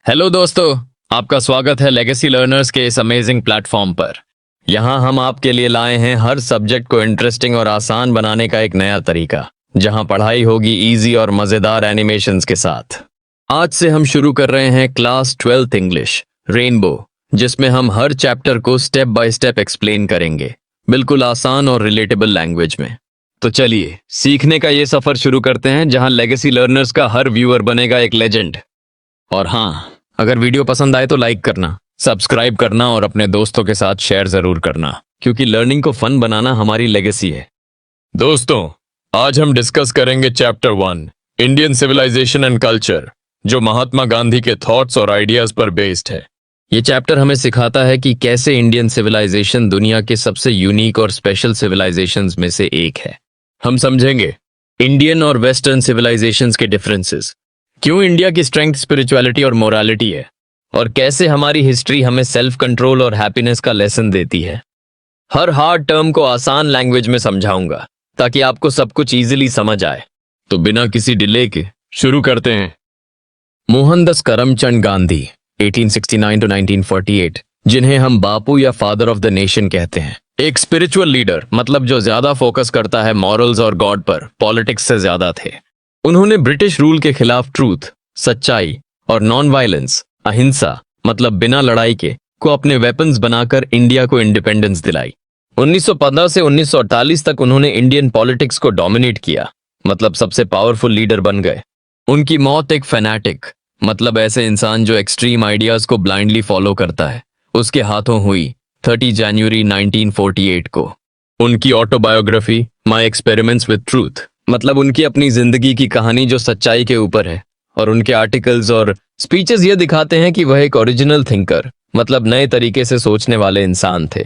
Hello दोस्तों, आपका स्वागत है लेगेसी लर्नर्स के इस अमेजिंग प्लेटफॉर्म पर। यहाँ हम आपके लिए लाए हैं हर सब्जेक्ट को इंटरेस्टिंग और आसान बनाने का एक नया तरीका, जहाँ पढ़ाई होगी इजी और मजेदार एनिमेशंस के साथ। आज से हम शुरू कर रहे हैं क्लास 12th इंग्लिश रेनबो, जिसमें हम हर चैप्टर को स्टेप बाय स्टेप एक्सप्लेन करेंगे, बिल्कुल आसान और रिलेटेबल लैंग्वेज में। तो चलिए सीखने का ये सफर शुरू करते हैं, जहाँ लेगेसी लर्नर्स का हर व्यूअर बनेगा एक लेजेंड। और हाँ, अगर वीडियो पसंद आए तो लाइक करना, सब्सक्राइब करना और अपने दोस्तों के साथ शेयर जरूर करना, क्योंकि लर्निंग को फन बनाना हमारी लेगेसी है। दोस्तों, आज हम डिस्कस करेंगे chapter 1 Indian civilisation and culture, जो महात्मा गांधी के थॉट्स और आइडियाज पर बेस्ड है। ये चैप्टर हमें सिखाता है कि कैसे इंडियन सिविलाइजेशन दुनिया के सबसे यूनिक और स्पेशल सिविलाइजेशंस में से एक है। हम समझेंगे इंडियन और वेस्टर्न सिविलाइजेशंस के डिफरेंसेस, क्यों इंडिया की स्ट्रेंथ स्पिरिचुअलिटी और मोरालिटी है, और कैसे हमारी हिस्ट्री हमें सेल्फ कंट्रोल और हैप्पीनेस का लेसन देती है। हर हार्ड टर्म को आसान लैंग्वेज में समझाऊंगा ताकि आपको सब कुछ इजीली समझ आए। तो बिना किसी डिले के शुरू करते हैं। मोहनदास करमचंद गांधी 1869 to 1948, जिन्हें हम बापू या फादर ऑफ द नेशन कहते हैं, एक स्पिरिचुअल लीडर, मतलब जो ज्यादा फोकस करता है मॉरल्स और गॉड पर, पॉलिटिक्स से ज्यादा थे। उन्होंने ब्रिटिश रूल के खिलाफ ट्रूथ, सच्चाई और नॉन वायलेंस, अहिंसा मतलब बिना लड़ाई के, को अपने वेपन्स बनाकर इंडिया को इंडिपेंडेंस दिलाई। 1915 से 1948 तक उन्होंने इंडियन पॉलिटिक्स को डोमिनेट किया, मतलब सबसे पावरफुल लीडर बन गए। उनकी मौत एक फैनाटिक, मतलब ऐसे इंसान जो एक्सट्रीम आइडियाज को ब्लाइंडली फॉलो करता है, उसके हाथों हुई 30 जनवरी 1948 को। उनकी autobiography my experiments with truth, मतलब उनकी अपनी जिंदगी की कहानी जो सच्चाई के ऊपर है, और उनके आर्टिकल्स और स्पीचेस ये दिखाते हैं कि वह एक ओरिजिनल थिंकर, मतलब नए तरीके से सोचने वाले इंसान थे।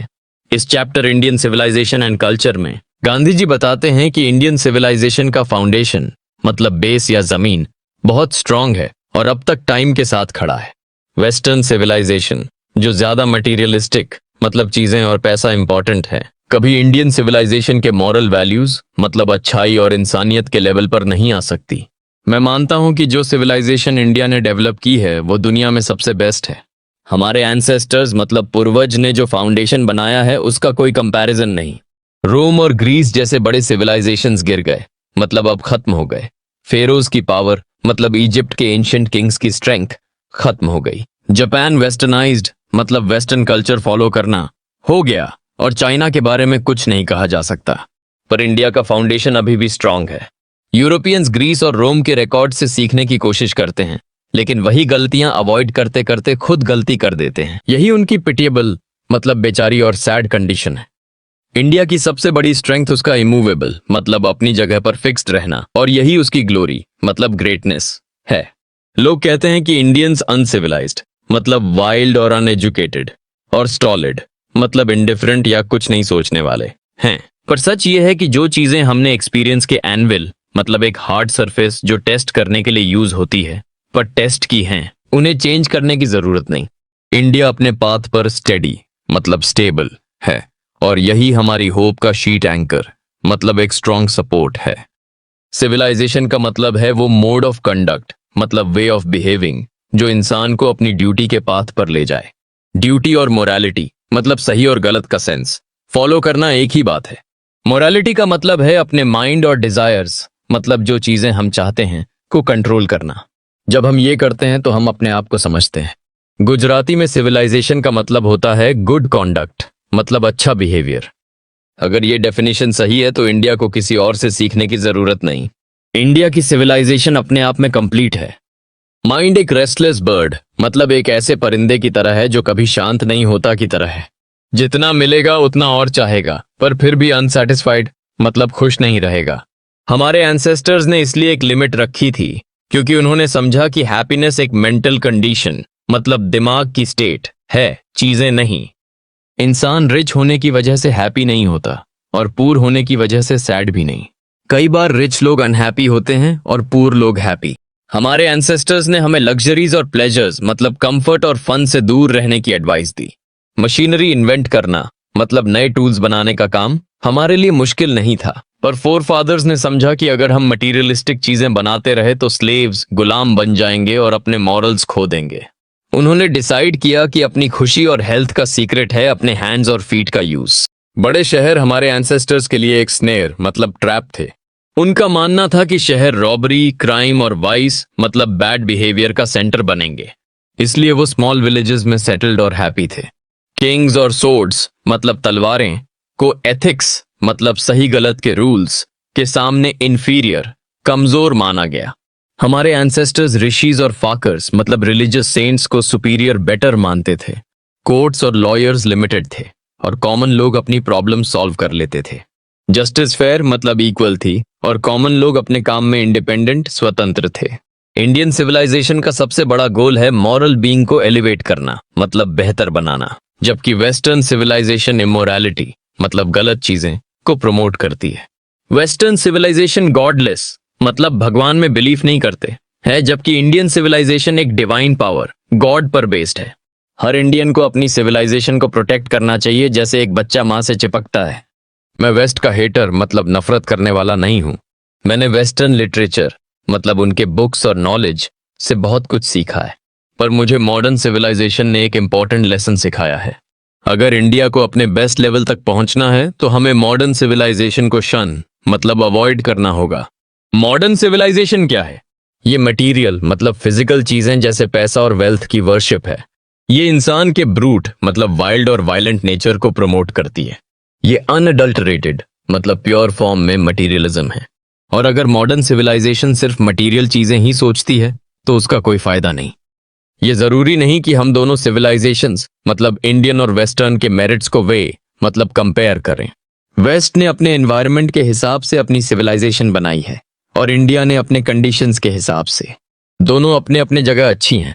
इस chapter Indian civilisation and culture में गांधी जी बताते हैं कि इंडियन सिविलाइजेशन का फाउंडेशन, मतलब बेस या जमीन, बहुत स्ट्रांग है और अब तक टाइम के साथ खड़ा है। वेस्टर्न सिविलाइजेशन जो ज्यादा मटीरियलिस्टिक, मतलब चीजें और पैसा इंपॉर्टेंट है, कभी इंडियन सिविलाइजेशन के मॉरल वैल्यूज, मतलब अच्छाई और इंसानियत के लेवल पर नहीं आ सकती। मैं मानता हूं कि जो सिविलाइजेशन इंडिया ने डेवलप की है वो दुनिया में सबसे बेस्ट है। हमारे एंसेस्टर्स, मतलब पूर्वज ने जो फाउंडेशन बनाया है उसका कोई कंपैरिजन नहीं। रोम और ग्रीस जैसे बड़े सिविलाइजेशंस गिर गए, मतलब अब खत्म हो गए। फेरोज की पावर, मतलब इजिप्ट के एंशिएंट किंग्स की स्ट्रेंथ, खत्म हो गई। जापान वेस्टर्नाइज्ड, मतलब वेस्टर्न कल्चर फॉलो करना, हो गया। और चाइना के बारे में कुछ नहीं कहा जा सकता। पर इंडिया का फाउंडेशन अभी भी स्ट्रांग है। यूरोपियंस ग्रीस और रोम के रिकॉर्ड से सीखने की कोशिश करते हैं, लेकिन वही गलतियां अवॉइड करते करते खुद गलती कर देते हैं। यही उनकी पिटिएबल, मतलब बेचारी और सैड कंडीशन है। इंडिया की सबसे बड़ी स्ट्रेंथ उसका इमूवेबल, मतलब अपनी जगह पर फिक्स्ड रहना, और यही उसकी ग्लोरी, मतलब ग्रेटनेस है। लोग कहते हैं कि इंडियंस अनसिविलाइज्ड, मतलब वाइल्ड और अनएजुकेटेड, और स्टॉलिड, मतलब इंडिफरेंट या कुछ नहीं सोचने वाले हैं। पर सच ये है कि जो चीजें हमने एक्सपीरियंस के एनविल, मतलब एक हार्ड सरफेस जो टेस्ट करने के लिए यूज होती है, पर टेस्ट की हैं, उन्हें चेंज करने की जरूरत नहीं। इंडिया अपने पाथ पर स्टेडी, मतलब स्टेबल है, और यही हमारी होप का शीट एंकर, मतलब एक स्ट्रॉन्ग सपोर्ट है। सिविलाइजेशन का मतलब है वो मोड ऑफ कंडक्ट, मतलब वे ऑफ बिहेविंग, जो इंसान को अपनी ड्यूटी के पाथ पर ले जाए। ड्यूटी और मोरालिटी, मतलब सही और गलत का सेंस फॉलो करना एक ही बात है। मोरालिटी का मतलब है अपने माइंड और डिजायर्स, मतलब जो चीजें हम चाहते हैं, को कंट्रोल करना। जब हम ये करते हैं तो हम अपने आप को समझते हैं। गुजराती में सिविलाइजेशन का मतलब होता है गुड कॉन्डक्ट, मतलब अच्छा बिहेवियर। अगर ये डेफिनेशन सही है तो इंडिया को किसी और से सीखने की जरूरत नहीं। इंडिया की सिविलाइजेशन अपने आप में कंप्लीट है। माइंड एक रेस्टलेस बर्ड, मतलब एक ऐसे परिंदे की तरह है जो कभी शांत नहीं होता की तरह है। जितना मिलेगा उतना और चाहेगा, पर फिर भी अनसैटिस्फाइड, मतलब खुश नहीं रहेगा। हमारे एंसेस्टर्स ने इसलिए एक लिमिट रखी थी, क्योंकि उन्होंने समझा कि हैप्पीनेस एक मेंटल कंडीशन, मतलब दिमाग की स्टेट है, चीजें नहीं। इंसान रिच होने की वजह से हैप्पी नहीं होता, और पूर होने की वजह से सैड भी नहीं। कई बार रिच लोग अनहैप्पी होते हैं और पूर लोग हैप्पी। हमारे एंसेस्टर्स ने हमें लग्जरीज और प्लेजर्स, मतलब कंफर्ट और फन से दूर रहने की एडवाइस दी। मशीनरी इन्वेंट करना, मतलब नए टूल्स बनाने का काम हमारे लिए मुश्किल नहीं था, पर फोर फादर्स ने समझा कि अगर हम मटीरियलिस्टिक चीजें बनाते रहे तो स्लेव्स, गुलाम बन जाएंगे और अपने मॉरल्स खो देंगे। उन्होंने डिसाइड किया कि अपनी खुशी और हेल्थ का सीक्रेट है अपने हैंड्स और फीट का यूज। बड़े शहर हमारे एंसेस्टर्स के लिए एक स्नेर मतलब ट्रैप थे। उनका मानना था कि शहर रॉबरी, क्राइम और वाइस मतलब बैड बिहेवियर का सेंटर बनेंगे, इसलिए वो स्मॉल विलेजेस में सेटल्ड और हैप्पी थे। किंग्स और सोर्ड्स मतलब तलवारें को एथिक्स मतलब सही गलत के रूल्स के सामने इंफीरियर, कमजोर माना गया। हमारे एंसेस्टर्स ऋषिज और फाकर्स मतलब रिलीजियस सेंट्स को सुपीरियर, बेटर मानते थे। कोर्ट्स और लॉयर्स लिमिटेड थे और कॉमन लोग अपनी प्रॉब्लम सॉल्व कर लेते थे। जस्टिस फेयर मतलब इक्वल थी और कॉमन लोग अपने काम में इंडिपेंडेंट, स्वतंत्र थे। इंडियन सिविलाइजेशन का सबसे बड़ा गोल है मॉरल बीइंग को एलिवेट करना मतलब बेहतर बनाना, जबकि वेस्टर्न सिविलाइजेशन इमोरलिटी मतलब गलत चीजें को प्रमोट करती है। वेस्टर्न सिविलाइजेशन गॉडलेस मतलब भगवान में बिलीफ नहीं करते है, जबकि इंडियन सिविलाइजेशन एक डिवाइन पावर, गॉड पर बेस्ड है। हर इंडियन को अपनी सिविलाइजेशन को प्रोटेक्ट करना चाहिए जैसे एक बच्चा माँ से चिपकता है। मैं वेस्ट का हेटर मतलब नफरत करने वाला नहीं हूं। मैंने वेस्टर्न लिटरेचर मतलब उनके बुक्स और नॉलेज से बहुत कुछ सीखा है, पर मुझे मॉडर्न सिविलाइजेशन ने एक इंपॉर्टेंट लेसन सिखाया है। अगर इंडिया को अपने बेस्ट लेवल तक पहुंचना है तो हमें मॉडर्न सिविलाइजेशन को शन मतलब अवॉइड करना होगा। मॉडर्न सिविलाइजेशन क्या है? ये मटेरियल मतलब फिजिकल चीजें जैसे पैसा और वेल्थ की वर्शिप है। ये इंसान के ब्रूट मतलब वाइल्ड और वायलेंट नेचर को प्रमोट करती है। ये अनअडल्टरेटेड मतलब प्योर फॉर्म में मटेरियलिज्म है। और अगर मॉडर्न सिविलाइजेशन सिर्फ मटेरियल चीजें ही सोचती है तो उसका कोई फायदा नहीं। ये जरूरी नहीं कि हम दोनों सिविलाइजेशंस मतलब इंडियन और वेस्टर्न के मेरिट्स को वे मतलब कंपेयर करें। वेस्ट ने अपने एनवायरनमेंट के हिसाब से अपनी सिविलाइजेशन बनाई है और इंडिया ने अपने कंडीशंस के हिसाब से। दोनों अपने अपने जगह अच्छी हैं।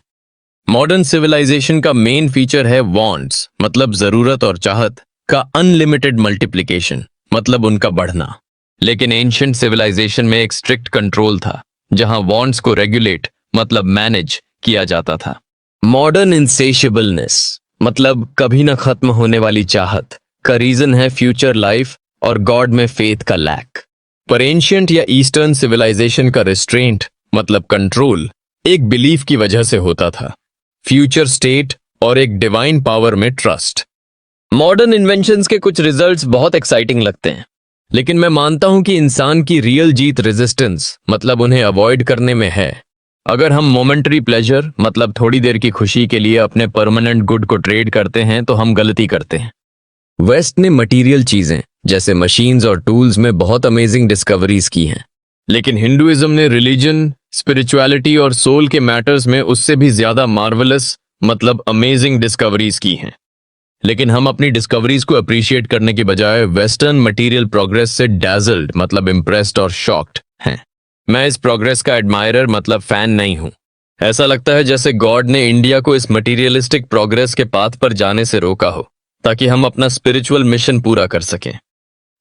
मॉडर्न सिविलाइजेशन का मेन फीचर है वांट्स मतलब जरूरत और चाहत का अनलिमिटेड मल्टीप्लिकेशन मतलब उनका बढ़ना। लेकिन एंशिएंट सिविलाइजेशन में एक स्ट्रिक्ट कंट्रोल था जहां वांट्स को रेगुलेट मतलब मैनेज किया जाता था। मॉडर्न इंसेशिएबलनेस मतलब कभी ना खत्म होने वाली चाहत का रीजन है फ्यूचर लाइफ और गॉड में फेथ का लैक। पर एंशिएंट या ईस्टर्न सिविलाइजेशन का रिस्ट्रेंट मतलब कंट्रोल एक बिलीफ की वजह से होता था, फ्यूचर स्टेट और एक डिवाइन पावर में ट्रस्ट। मॉडर्न इन्वेंशंस के कुछ रिजल्ट्स बहुत एक्साइटिंग लगते हैं, लेकिन मैं मानता हूं कि इंसान की रियल जीत रेजिस्टेंस मतलब उन्हें अवॉइड करने में है। अगर हम मोमेंटरी प्लेजर मतलब थोड़ी देर की खुशी के लिए अपने परमानेंट गुड को ट्रेड करते हैं तो हम गलती करते हैं। वेस्ट ने मटेरियल चीजें जैसे मशीन्स और टूल्स में बहुत अमेजिंग डिस्कवरीज की हैं, लेकिन हिंदुइज्म ने रिलीजन, स्पिरिचुअलिटी और सोल के मैटर्स में उससे भी ज्यादा मार्वलस मतलब अमेजिंग डिस्कवरीज की हैं। लेकिन हम अपनी डिस्कवरीज को अप्रिशिएट करने के बजाय वेस्टर्न मटेरियल प्रोग्रेस से डैजल्ड मतलब इम्प्रेस्ड और शॉक्ड हैं। मैं इस प्रोग्रेस का एडमायरर मतलब फैन नहीं हूं। ऐसा लगता है जैसे गॉड ने इंडिया को इस मटीरियलिस्टिक प्रोग्रेस के पाथ पर जाने से रोका हो ताकि हम अपना स्पिरिचुअल मिशन पूरा कर सकें।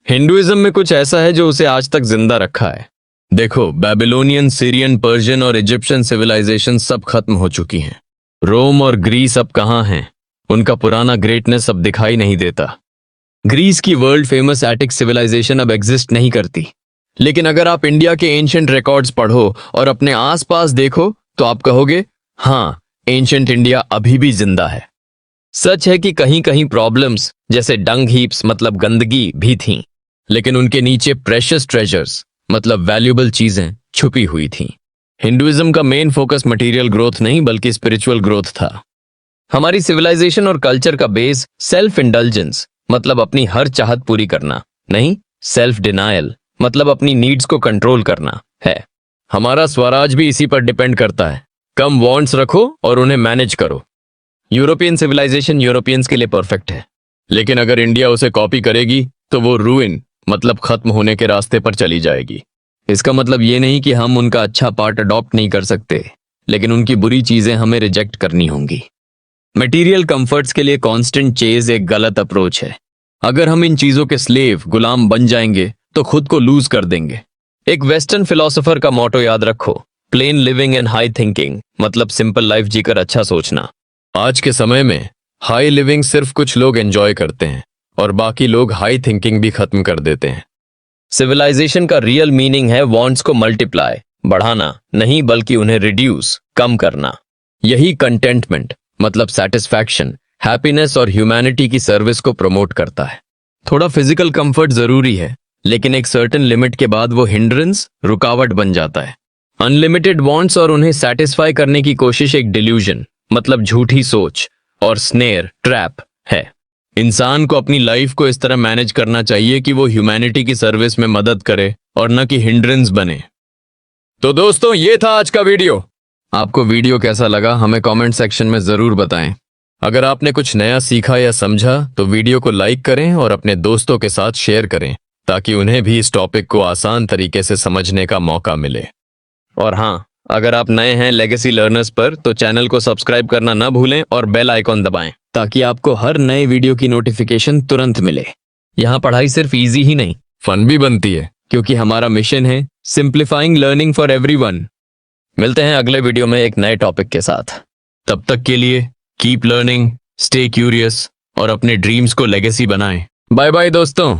हिंदुइज्म में कुछ ऐसा है जो उसे आज तक जिंदा रखा है। देखो, बेबीलोनियन, सीरियन, पर्शियन और इजिप्शियन सिविलाइजेशन सब खत्म हो चुकी हैं। रोम और ग्रीस अब कहाँ हैं? उनका पुराना ग्रेटनेस अब दिखाई नहीं देता। ग्रीस की वर्ल्ड फेमस एटिक सिविलाइजेशन अब एग्जिस्ट नहीं करती। लेकिन अगर आप इंडिया के एंशिएंट रिकॉर्ड्स पढ़ो और अपने आसपास देखो तो आप कहोगे हाँ, एंशिएंट इंडिया अभी भी जिंदा है। सच है कि कहीं कहीं प्रॉब्लम्स जैसे डंग हीप्स मतलब गंदगी भी थीं, लेकिन उनके नीचे प्रेशियस ट्रेजर्स मतलब वैल्यूएबल चीजें छुपी हुई थीं। हिंदुइज्म का मेन फोकस मटेरियल ग्रोथ नहीं बल्कि स्पिरिचुअल ग्रोथ था। हमारी सिविलाइजेशन और कल्चर का बेस सेल्फ इंडल्जेंस मतलब अपनी हर चाहत पूरी करना नहीं, सेल्फ डिनायल मतलब अपनी नीड्स को कंट्रोल करना है। हमारा स्वराज भी इसी पर डिपेंड करता है। कम वांट्स रखो और उन्हें मैनेज करो। यूरोपियन सिविलाइजेशन यूरोपियंस के लिए परफेक्ट है, लेकिन अगर इंडिया उसे कॉपी करेगी तो वो रूइन मतलब खत्म होने के रास्ते पर चली जाएगी। इसका मतलब ये नहीं कि हम उनका अच्छा पार्ट अडॉप्ट नहीं कर सकते, लेकिन उनकी बुरी चीजें हमें रिजेक्ट करनी होंगी। मटेरियल कंफर्ट्स के लिए कांस्टेंट चेज एक गलत अप्रोच है। अगर हम इन चीजों के स्लेव, गुलाम बन जाएंगे तो खुद को लूज कर देंगे। एक वेस्टर्न फिलोसोफर का मोटो याद रखो, plane living and high thinking मतलब सिंपल लाइफ जीकर अच्छा सोचना। आज के समय में हाई लिविंग सिर्फ कुछ लोग एंजॉय करते हैं और बाकी लोग हाई थिंकिंग भी खत्म कर देते हैं। सिविलाइजेशन का रियल मीनिंग है वांट्स को मल्टीप्लाई बढ़ाना नहीं, बल्कि उन्हें रिड्यूस कम करना। यही कंटेंटमेंट मतलब सेटिस्फैक्शन, हैप्पीनेस और ह्यूमैनिटी की सर्विस को प्रमोट करता है। थोड़ा फिजिकल कंफर्ट जरूरी है, लेकिन एक सर्टेन लिमिट के बाद वो हिंड्रेंस, रुकावट बन जाता है। अनलिमिटेड वांट्स और उन्हें सेटिस्फाई करने की कोशिश एक डिल्यूजन, मतलब झूठी सोच और स्नेयर, ट्रैप है। इंसान को अपनी लाइफ को इस तरह मैनेज करना चाहिए कि वो ह्यूमैनिटी की सर्विस में मदद करे और न कि हिंड्रेंस बने। तो दोस्तों, ये था आज का वीडियो। आपको वीडियो कैसा लगा हमें कमेंट सेक्शन में जरूर बताएं। अगर आपने कुछ नया सीखा या समझा तो वीडियो को लाइक करें और अपने दोस्तों के साथ शेयर करें, ताकि उन्हें भी इस टॉपिक को आसान तरीके से समझने का मौका मिले। और हाँ, अगर आप नए हैं लेगेसी लर्नर्स पर तो चैनल को सब्सक्राइब करना न भूलें और बेल आइकॉन दबाएं, ताकि आपको हर नए वीडियो की नोटिफिकेशन तुरंत मिले। यहाँ पढ़ाई सिर्फ इजी ही नहीं, फन भी बनती है, क्योंकि हमारा मिशन है सिंप्लीफाइंग लर्निंग फॉर एवरीवन। मिलते हैं अगले वीडियो में एक नए टॉपिक के साथ। तब तक के लिए कीप लर्निंग, स्टे क्यूरियस और अपने ड्रीम्स को लेगेसी बनाएं। बाय बाय दोस्तों।